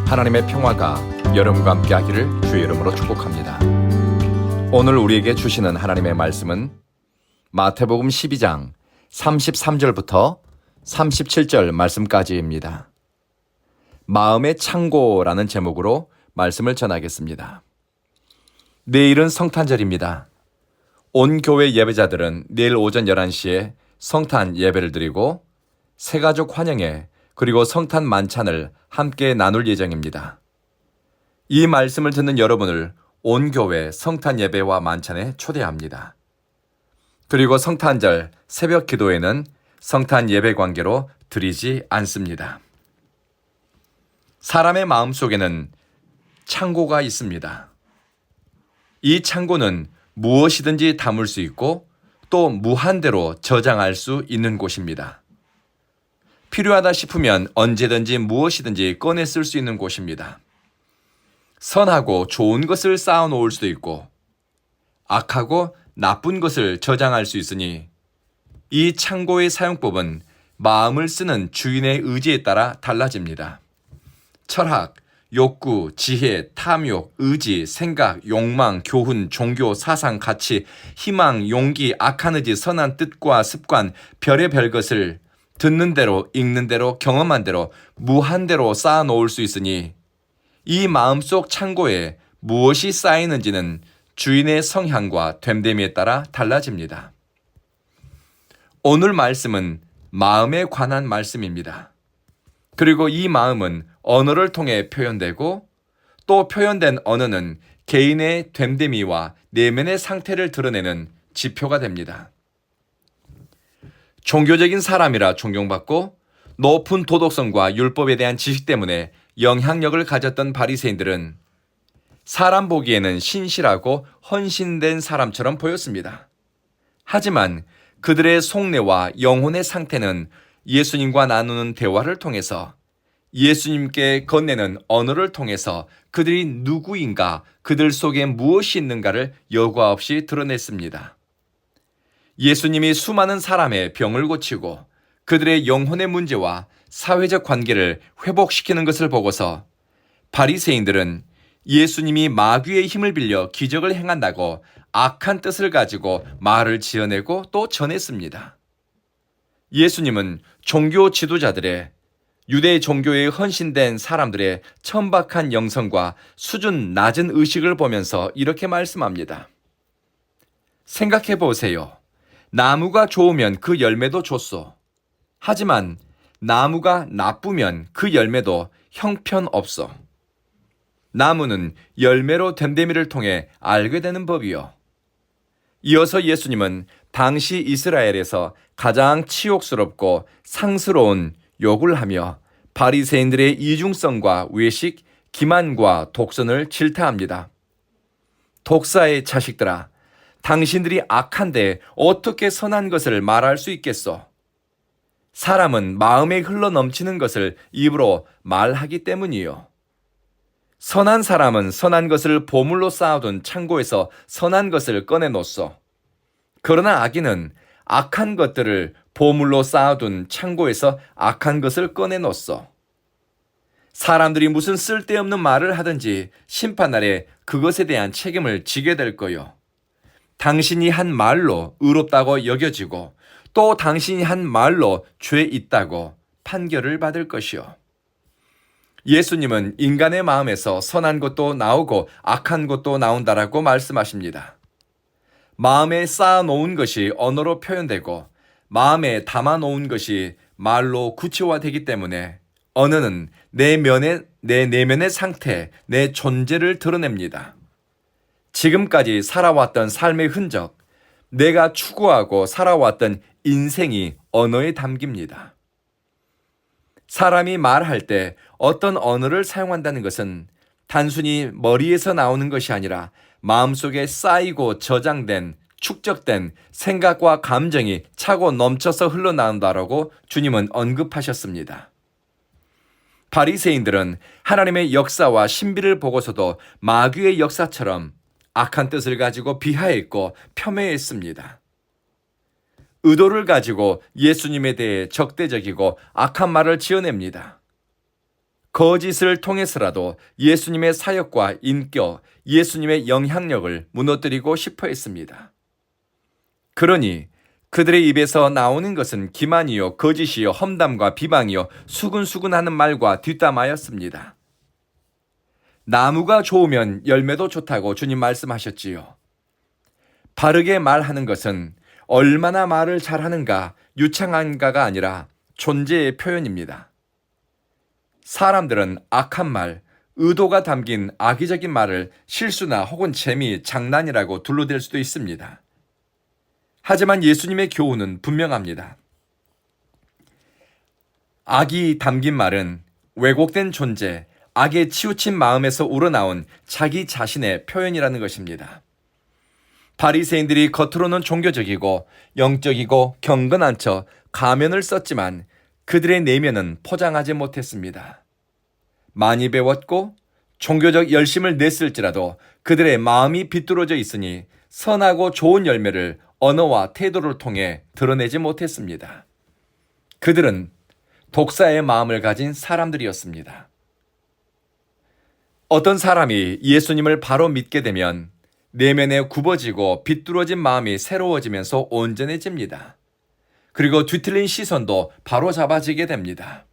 하나님의 평화가 여러분과 함께 하기를 주의 이름으로 축복합니다. 오늘 우리에게 주시는 하나님의 말씀은 마태복음 12장 33절부터 37절 말씀까지입니다. 마음의 창고라는 제목으로 말씀을 전하겠습니다. 내일은 성탄절입니다. 온 교회 예배자들은 내일 오전 11시에 성탄 예배를 드리고 새가족 환영회 그리고 성탄 만찬을 함께 나눌 예정입니다. 이 말씀을 듣는 여러분을 온 교회 성탄 예배와 만찬에 초대합니다. 그리고 성탄절 새벽 기도에는 성탄 예배 관계로 드리지 않습니다. 사람의 마음 속에는 창고가 있습니다. 이 창고는 무엇이든지 담을 수 있고 또 무한대로 저장할 수 있는 곳입니다. 필요하다 싶으면 언제든지 무엇이든지 꺼내 쓸 수 있는 곳입니다. 선하고 좋은 것을 쌓아 놓을 수도 있고 악하고 나쁜 것을 저장할 수 있으니 이 창고의 사용법은 마음을 쓰는 주인의 의지에 따라 달라집니다. 철학, 욕구, 지혜, 탐욕, 의지, 생각, 욕망, 교훈, 종교, 사상, 가치, 희망, 용기, 악한 의지, 선한 뜻과 습관, 별의별 것을 듣는 대로, 읽는 대로, 경험한 대로, 무한대로 쌓아 놓을 수 있으니 이 마음속 창고에 무엇이 쌓이는지는 주인의 성향과 됨됨이에 따라 달라집니다. 오늘 말씀은 마음에 관한 말씀입니다. 그리고 이 마음은 언어를 통해 표현되고 또 표현된 언어는 개인의 됨됨이와 내면의 상태를 드러내는 지표가 됩니다. 종교적인 사람이라 존경받고 높은 도덕성과 율법에 대한 지식 때문에 영향력을 가졌던 바리새인들은 사람 보기에는 신실하고 헌신된 사람처럼 보였습니다. 하지만 그들의 속내와 영혼의 상태는 예수님과 나누는 대화를 통해서 예수님께 건네는 언어를 통해서 그들이 누구인가, 그들 속에 무엇이 있는가를 여과 없이 드러냈습니다. 예수님이 수많은 사람의 병을 고치고 그들의 영혼의 문제와 사회적 관계를 회복시키는 것을 보고서 바리새인들은 예수님이 마귀의 힘을 빌려 기적을 행한다고 악한 뜻을 가지고 말을 지어내고 또 전했습니다. 예수님은 종교 지도자들의 유대 종교에 헌신된 사람들의 천박한 영성과 수준 낮은 의식을 보면서 이렇게 말씀합니다. 생각해 보세요. 나무가 좋으면 그 열매도 좋소. 하지만 나무가 나쁘면 그 열매도 형편없소. 나무는 열매로 됨됨이를 통해 알게 되는 법이요. 이어서 예수님은 당시 이스라엘에서 가장 치욕스럽고 상스러운 욕을 하며 바리새인들의 이중성과 외식, 기만과 독선을 질타합니다. 독사의 자식들아, 당신들이 악한데 어떻게 선한 것을 말할 수 있겠소? 사람은 마음에 흘러넘치는 것을 입으로 말하기 때문이요. 선한 사람은 선한 것을 보물로 쌓아둔 창고에서 선한 것을 꺼내놓소. 그러나 악인은 악한 것들을 보물로 쌓아둔 창고에서 악한 것을 꺼내놓소. 사람들이 무슨 쓸데없는 말을 하든지 심판날에 그것에 대한 책임을 지게 될 거요. 당신이 한 말로 의롭다고 여겨지고 또 당신이 한 말로 죄 있다고 판결을 받을 것이요. 예수님은 인간의 마음에서 선한 것도 나오고 악한 것도 나온다라고 말씀하십니다. 마음에 쌓아놓은 것이 언어로 표현되고 마음에 담아놓은 것이 말로 구체화되기 때문에 언어는 내 내면의 상태, 내 존재를 드러냅니다. 지금까지 살아왔던 삶의 흔적, 내가 추구하고 살아왔던 인생이 언어에 담깁니다. 사람이 말할 때 어떤 언어를 사용한다는 것은 단순히 머리에서 나오는 것이 아니라 마음속에 쌓이고 저장된, 축적된 생각과 감정이 차고 넘쳐서 흘러나온다라고 주님은 언급하셨습니다. 바리새인들은 하나님의 역사와 신비를 보고서도 마귀의 역사처럼 악한 뜻을 가지고 비하했고 폄훼했습니다. 의도를 가지고 예수님에 대해 적대적이고 악한 말을 지어냅니다. 거짓을 통해서라도 예수님의 사역과 인격, 예수님의 영향력을 무너뜨리고 싶어 했습니다. 그러니 그들의 입에서 나오는 것은 기만이요, 거짓이요, 험담과 비방이요, 수근수근하는 말과 뒷담화였습니다. 나무가 좋으면 열매도 좋다고 주님 말씀하셨지요. 바르게 말하는 것은 얼마나 말을 잘하는가, 유창한가가 아니라 존재의 표현입니다. 사람들은 악한 말, 의도가 담긴 악의적인 말을 실수나 혹은 재미, 장난이라고 둘러댈 수도 있습니다. 하지만 예수님의 교훈은 분명합니다. 악이 담긴 말은 왜곡된 존재, 악에 치우친 마음에서 우러나온 자기 자신의 표현이라는 것입니다. 바리새인들이 겉으로는 종교적이고 영적이고 경건한 척 가면을 썼지만 그들의 내면은 포장하지 못했습니다. 많이 배웠고 종교적 열심을 냈을지라도 그들의 마음이 비뚤어져 있으니 선하고 좋은 열매를 언어와 태도를 통해 드러내지 못했습니다. 그들은 독사의 마음을 가진 사람들이었습니다. 어떤 사람이 예수님을 바로 믿게 되면 내면에 굽어지고 비뚤어진 마음이 새로워지면서 온전해집니다. 그리고 뒤틀린 시선도 바로 잡아지게 됩니다.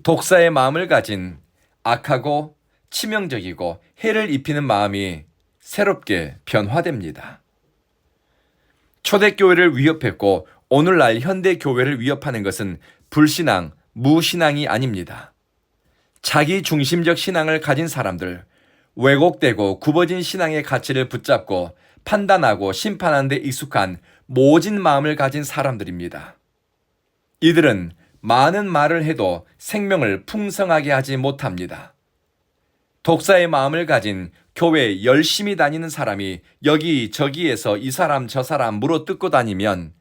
독사의 마음을 가진 악하고 치명적이고 해를 입히는 마음이 새롭게 변화됩니다. 초대교회를 위협했고 오늘날 현대교회를 위협하는 것은 불신앙, 무신앙이 아닙니다. 자기 중심적 신앙을 가진 사람들, 왜곡되고 굽어진 신앙의 가치를 붙잡고 판단하고 심판하는 데 익숙한 모진 마음을 가진 사람들입니다. 이들은 많은 말을 해도 생명을 풍성하게 하지 못합니다. 독사의 마음을 가진 교회에 열심히 다니는 사람이 여기저기에서 이 사람 저 사람 물어뜯고 다니면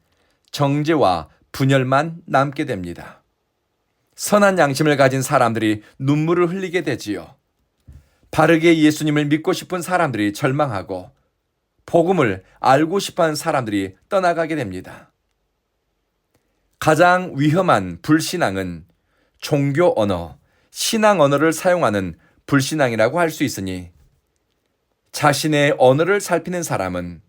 정죄와 분열만 남게 됩니다. 선한 양심을 가진 사람들이 눈물을 흘리게 되지요. 바르게 예수님을 믿고 싶은 사람들이 절망하고 복음을 알고 싶어하는 사람들이 떠나가게 됩니다. 가장 위험한 불신앙은 종교 언어, 신앙 언어를 사용하는 불신앙이라고 할 수 있으니 자신의 언어를 살피는 사람은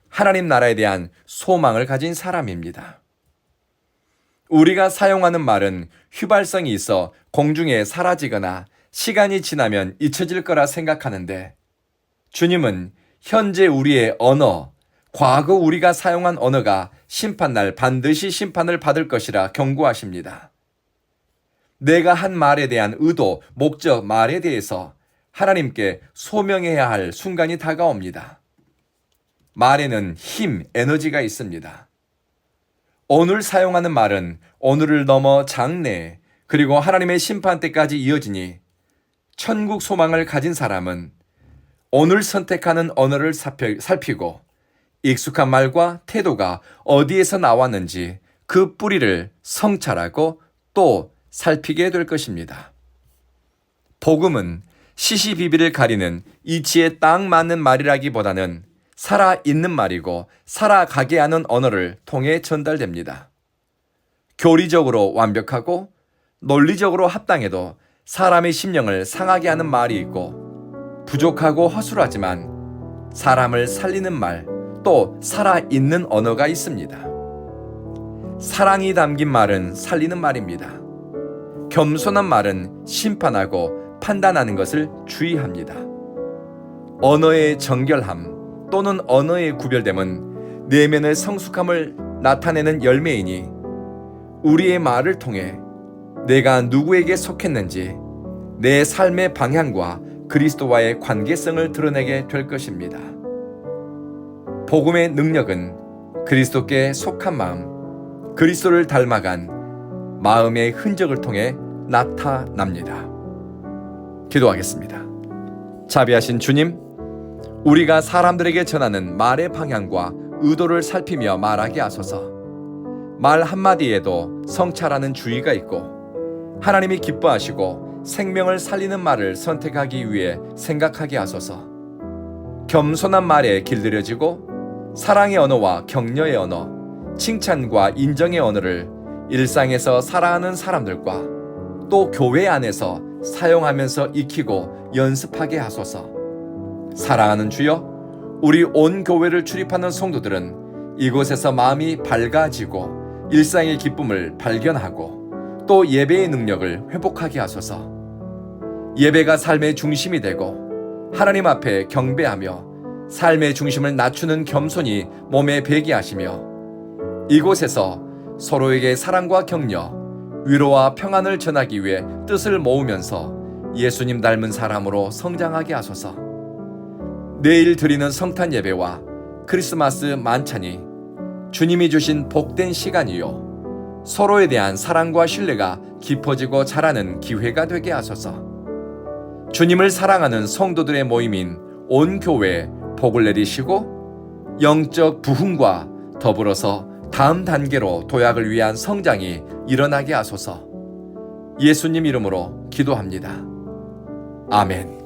하나님 나라에 대한 소망을 가진 사람입니다. 우리가 사용하는 말은 휘발성이 있어 공중에 사라지거나 시간이 지나면 잊혀질 거라 생각하는데 주님은 현재 우리의 언어, 과거 우리가 사용한 언어가 심판날 반드시 심판을 받을 것이라 경고하십니다. 내가 한 말에 대한 의도, 목적, 말에 대해서 하나님께 소명해야 할 순간이 다가옵니다. 말에는 힘, 에너지가 있습니다. 오늘 사용하는 말은 오늘을 넘어 장래, 그리고 하나님의 심판 때까지 이어지니 천국 소망을 가진 사람은 오늘 선택하는 언어를 살피고 익숙한 말과 태도가 어디에서 나왔는지 그 뿌리를 성찰하고 또 살피게 될 것입니다. 복음은 시시비비를 가리는 이치에 딱 맞는 말이라기보다는 살아있는 말이고 살아가게 하는 언어를 통해 전달됩니다. 교리적으로 완벽하고 논리적으로 합당해도 사람의 심령을 상하게 하는 말이 있고 부족하고 허술하지만 사람을 살리는 말, 또 살아있는 언어가 있습니다. 사랑이 담긴 말은 살리는 말입니다. 겸손한 말은 심판하고 판단하는 것을 주의합니다. 언어의 정결함 또는 언어의 구별됨은 내면의 성숙함을 나타내는 열매이니 우리의 말을 통해 내가 누구에게 속했는지 내 삶의 방향과 그리스도와의 관계성을 드러내게 될 것입니다. 복음의 능력은 그리스도께 속한 마음, 그리스도를 닮아간 마음의 흔적을 통해 나타납니다. 기도하겠습니다. 자비하신 주님, 우리가 사람들에게 전하는 말의 방향과 의도를 살피며 말하게 하소서. 말 한마디에도 성찰하는 주의가 있고 하나님이 기뻐하시고 생명을 살리는 말을 선택하기 위해 생각하게 하소서. 겸손한 말에 길들여지고 사랑의 언어와 격려의 언어, 칭찬과 인정의 언어를 일상에서 살아가는 사람들과 또 교회 안에서 사용하면서 익히고 연습하게 하소서. 사랑하는 주여, 우리 온 교회를 출입하는 성도들은 이곳에서 마음이 밝아지고 일상의 기쁨을 발견하고 또 예배의 능력을 회복하게 하소서. 예배가 삶의 중심이 되고 하나님 앞에 경배하며 삶의 중심을 낮추는 겸손이 몸에 배게 하시며 이곳에서 서로에게 사랑과 격려, 위로와 평안을 전하기 위해 뜻을 모으면서 예수님 닮은 사람으로 성장하게 하소서. 내일 드리는 성탄 예배와 크리스마스 만찬이 주님이 주신 복된 시간이요, 서로에 대한 사랑과 신뢰가 깊어지고 자라는 기회가 되게 하소서. 주님을 사랑하는 성도들의 모임인 온 교회에 복을 내리시고 영적 부흥과 더불어서 다음 단계로 도약을 위한 성장이 일어나게 하소서. 예수님 이름으로 기도합니다. 아멘.